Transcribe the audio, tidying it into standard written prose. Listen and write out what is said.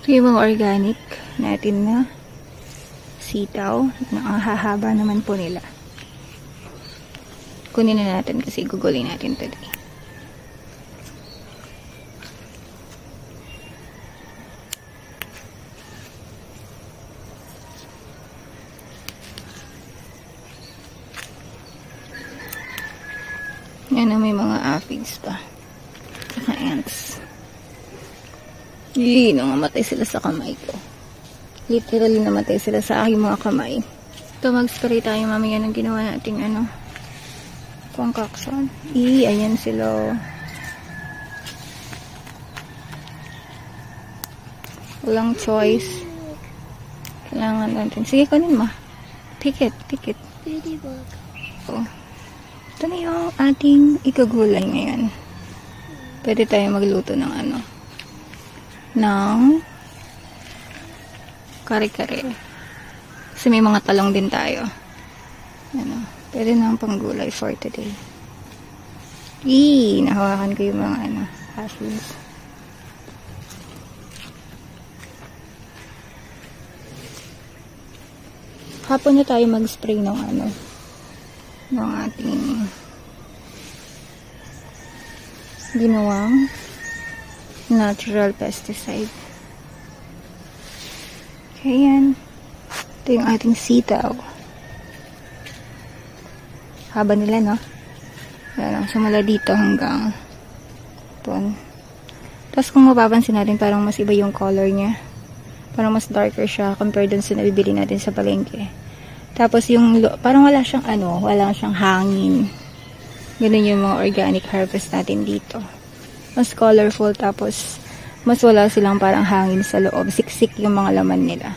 Ito yung mga organic natin na sitaw. Ang hahaba naman po nila. Kunin na natin kasi gugulin natin today. Yan na, may mga aphids pa. Saka ants. Namatay sila sa kamay ko. Literally namatay sila sa aking mga kamay. Ito, mag-spray tayo mamaya ng ginawa nating concoction. Ayan sila. Walang choice. Kailangan natin. Sige, kunin mo. Pick it. Ladybug. Oh. Ito na yung ating ikagulay ngayon. Pwede tayo magluto ng ng kare-kare. Kasi may mga talong din tayo. Pwede na ang panggulay for today. Nahawakan ko yung mga aphids. Hapon na tayo mag-spray ng ng ating ginawang natural pesticide. Okay, yan. Ito yung ating sitaw. Haba nila, no? Yan, sumula dito hanggang doon. Tapos kung mapapansin natin, parang mas iba yung color niya. Parang mas darker siya compared dun sa nabibili natin sa palengke. Tapos yung, parang wala siyang hangin. Ganun yung mga organic harvest natin dito. Mas colorful, tapos mas wala silang parang hangin sa loob. Siksik yung mga laman nila.